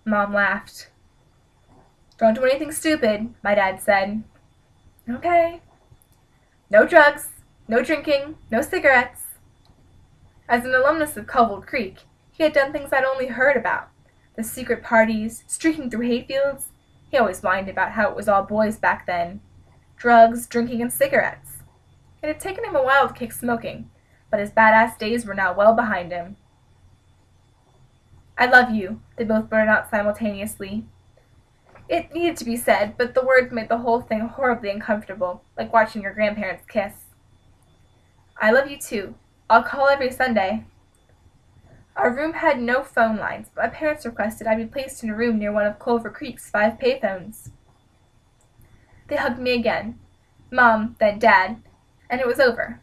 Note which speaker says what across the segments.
Speaker 1: Mom laughed. Don't do anything stupid, my dad said. Okay. No drugs, no drinking, no cigarettes. As an alumnus of Covell Creek, he had done things I'd only heard about. The secret parties, streaking through hayfields. He always whined about how it was all boys back then. Drugs, drinking, and cigarettes. It had taken him a while to kick smoking, but his badass days were now well behind him. I love you, they both blurted out simultaneously. It needed to be said, but the words made the whole thing horribly uncomfortable, like watching your grandparents kiss. I love you too. I'll call every Sunday. Our room had no phone lines, but my parents requested I be placed in a room near one of Clover Creek's 5 payphones. They hugged me again, Mom, then Dad, and it was over.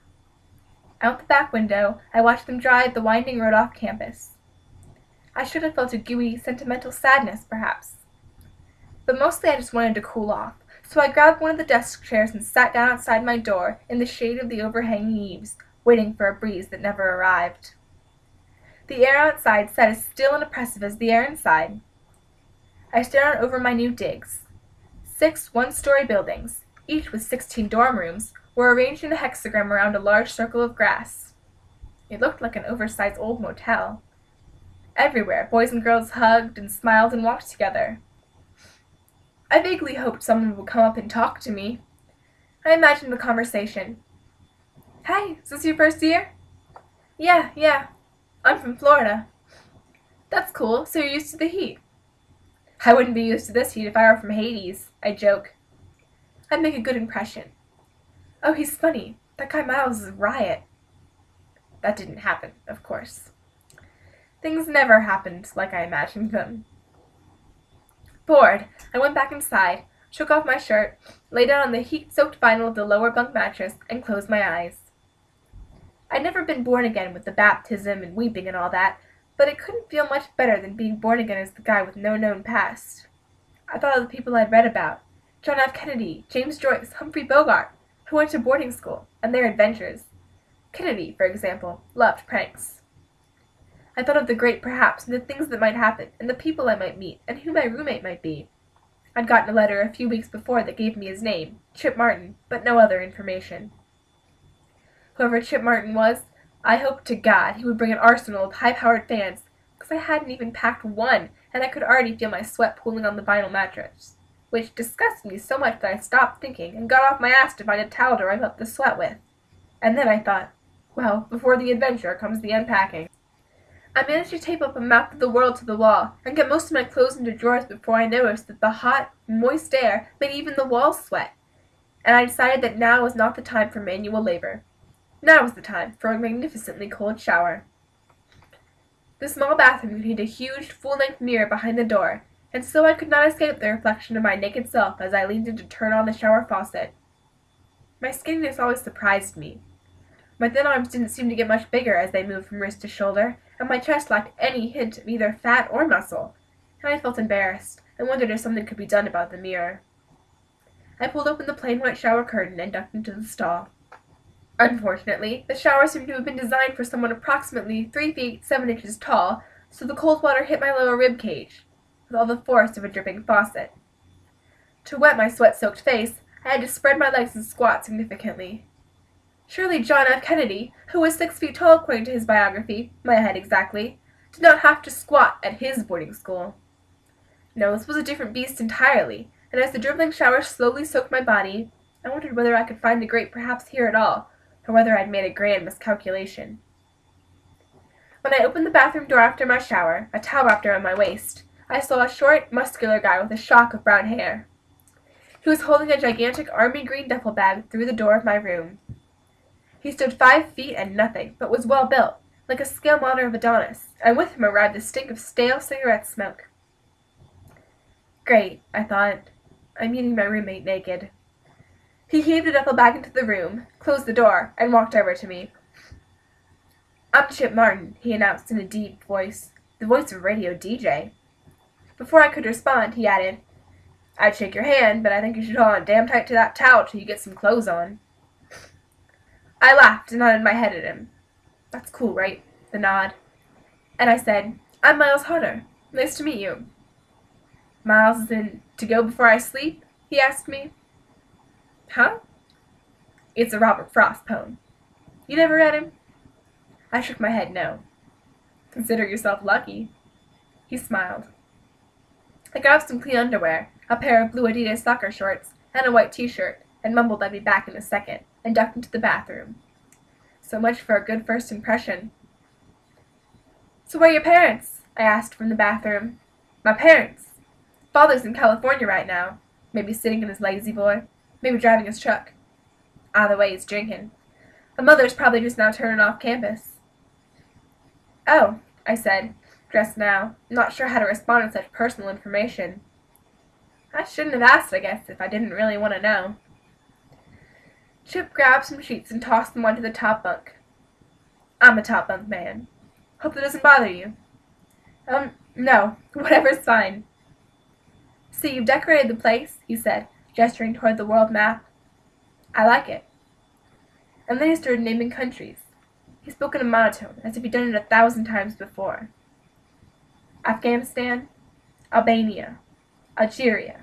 Speaker 1: Out the back window, I watched them drive the winding road off campus. I should have felt a gooey, sentimental sadness, perhaps. But mostly I just wanted to cool off, so I grabbed one of the desk chairs and sat down outside my door in the shade of the overhanging eaves, waiting for a breeze that never arrived. The air outside sat as still and oppressive as the air inside. I stared out over my new digs. 6 one-story buildings, each with 16 dorm rooms, were arranged in a hexagram around a large circle of grass. It looked like an oversized old motel. Everywhere, boys and girls hugged and smiled and walked together. I vaguely hoped someone would come up and talk to me. I imagined the conversation. Hey, is this your first year? Yeah. I'm from Florida. That's cool, so you're used to the heat. I wouldn't be used to this heat if I were from Hades, I joke. I'd make a good impression. Oh, he's funny. That guy Miles is a riot. That didn't happen, of course. Things never happened like I imagined them. Bored, I went back inside, shook off my shirt, lay down on the heat-soaked vinyl of the lower bunk mattress, and closed my eyes. I'd never been born again with the baptism and weeping and all that, but it couldn't feel much better than being born again as the guy with no known past. I thought of the people I'd read about, John F. Kennedy, James Joyce, Humphrey Bogart, who went to boarding school, and their adventures. Kennedy, for example, loved pranks. I thought of the great perhaps and the things that might happen, and the people I might meet, and who my roommate might be. I'd gotten a letter a few weeks before that gave me his name, Chip Martin, but no other information. Whoever Chip Martin was, I hoped to God he would bring an arsenal of high-powered fans, because I hadn't even packed one, and I could already feel my sweat pooling on the vinyl mattress, which disgusted me so much that I stopped thinking and got off my ass to find a towel to wipe up the sweat with. And then I thought, well, before the adventure comes the unpacking. I managed to tape up a map of the world to the wall and get most of my clothes into drawers before I noticed that the hot, moist air made even the walls sweat, and I decided that now was not the time for manual labor. Now was the time for a magnificently cold shower. The small bathroom contained a huge, full-length mirror behind the door, and so I could not escape the reflection of my naked self as I leaned in to turn on the shower faucet. My skinniness always surprised me. My thin arms didn't seem to get much bigger as they moved from wrist to shoulder, and my chest lacked any hint of either fat or muscle, and I felt embarrassed and wondered if something could be done about the mirror. I pulled open the plain white shower curtain and ducked into the stall. Unfortunately, the shower seemed to have been designed for someone approximately 3 feet 7 inches tall, so the cold water hit my lower rib cage, with all the force of a dripping faucet. To wet my sweat-soaked face, I had to spread my legs and squat significantly. Surely John F. Kennedy, who was 6 feet tall according to his biography, my height exactly, did not have to squat at his boarding school. No, this was a different beast entirely, and as the dribbling shower slowly soaked my body, I wondered whether I could find the great perhaps here at all, or whether I'd made a grand miscalculation. When I opened the bathroom door after my shower, a towel wrapped around my waist, I saw a short, muscular guy with a shock of brown hair. He was holding a gigantic army green duffel bag through the door of my room. He stood 5 feet and nothing, but was well built, like a scale model of Adonis, and with him arrived the stink of stale cigarette smoke. Great, I thought. I'm meeting my roommate naked. He heaved the duffel bag into the room, closed the door, and walked over to me. I'm Chip Martin, he announced in a deep voice, the voice of a radio DJ. Before I could respond, he added, I'd shake your hand, but I think you should hold on damn tight to that towel till you get some clothes on. I laughed and nodded my head at him. That's cool, right? The nod. And I said, I'm Miles Harder. Nice to meet you. Miles is in To Go Before I Sleep? He asked me. Huh? It's a Robert Frost poem. You never read him? I shook my head no. Consider yourself lucky. He smiled. I grabbed some clean underwear, a pair of blue Adidas soccer shorts, and a white t-shirt, and mumbled I'd be back in a second, and ducked into the bathroom. So much for a good first impression. So where are your parents? I asked from the bathroom. My parents. Father's in California right now. Maybe sitting in his lazy boy. Maybe driving his truck. Either way, he's drinking. My mother's probably just now turning off campus. Oh, I said, dressed now, not sure how to respond to such personal information. I shouldn't have asked, I guess, if I didn't really want to know. Chip grabbed some sheets and tossed them onto the top bunk. I'm a top bunk man. Hope that doesn't bother you. No, whatever's fine. See, you've decorated the place, he said, gesturing toward the world map. I like it. And then he started naming countries. He spoke in a monotone, as if he'd done it 1,000 times before. Afghanistan, Albania, Algeria,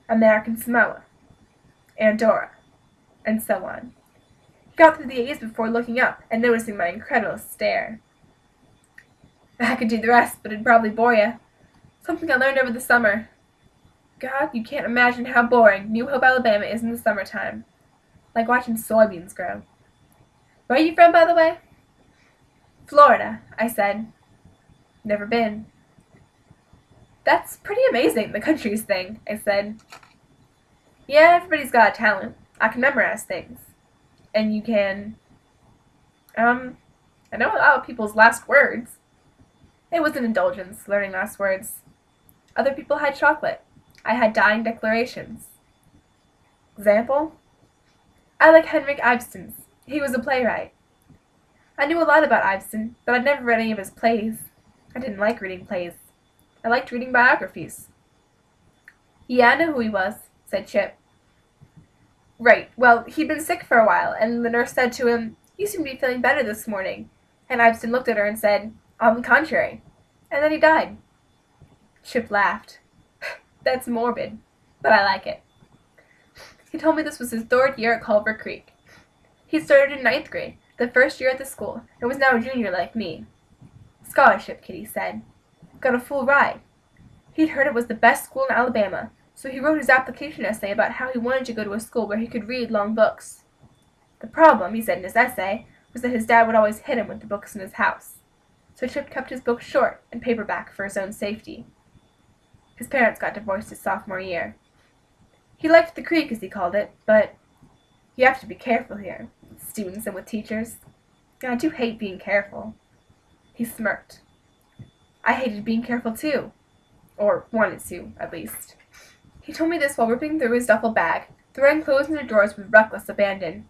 Speaker 1: American Samoa, Andorra, and so on. He got through the A's before looking up and noticing my incredulous stare. I could do the rest, but it'd probably bore you. Something I learned over the summer. God, you can't imagine how boring New Hope, Alabama is in the summertime. Like watching soybeans grow. Where are you from, by the way? Florida, I said. Never been. That's pretty amazing, the countries thing, I said. Yeah, everybody's got a talent. I can memorize things. And you can... I know a lot of people's last words. It was an indulgence, learning last words. Other people had chocolate. I had dying declarations. Example? I like Henrik Ibsen's. He was a playwright. I knew a lot about Ibsen, but I'd never read any of his plays. I didn't like reading plays. I liked reading biographies. Yeah, I know who he was, said Chip. Right, well, he'd been sick for a while, and the nurse said to him, You seem to be feeling better this morning. And Ibsen looked at her and said, On the contrary. And then he died. Chip laughed. That's morbid, but I like it. He told me this was his 3rd year at Culver Creek. He started in 9th grade, the first year at the school, and was now a junior like me. Scholarship, Kitty said. Got a full ride. He'd heard it was the best school in Alabama, so he wrote his application essay about how he wanted to go to a school where he could read long books. The problem, he said in his essay, was that his dad would always hit him with the books in his house. So Chip kept his books short and paperback for his own safety. His parents got divorced his sophomore year. He liked the creek, as he called it, but you have to be careful here, with students and with teachers. And I do hate being careful. He smirked. I hated being careful too. Or wanted to, at least. He told me this while ripping through his duffel bag, throwing clothes into drawers with reckless abandon.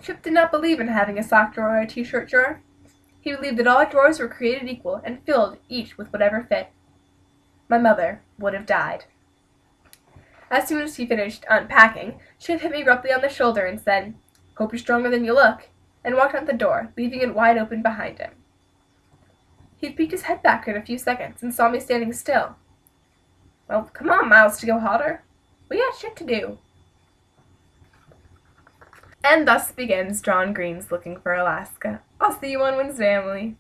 Speaker 1: Chip did not believe in having a sock drawer or a t-shirt drawer. He believed that all drawers were created equal and filled each with whatever fit. My mother would have died. As soon as he finished unpacking, Chip hit me roughly on the shoulder and said, Hope you're stronger than you look, and walked out the door, leaving it wide open behind him. He peeked his head back in a few seconds and saw me standing still. Well, come on, Miles, to go hotter. We got shit to do. And thus begins John Green's Looking for Alaska. I'll see you on Wednesday, Emily.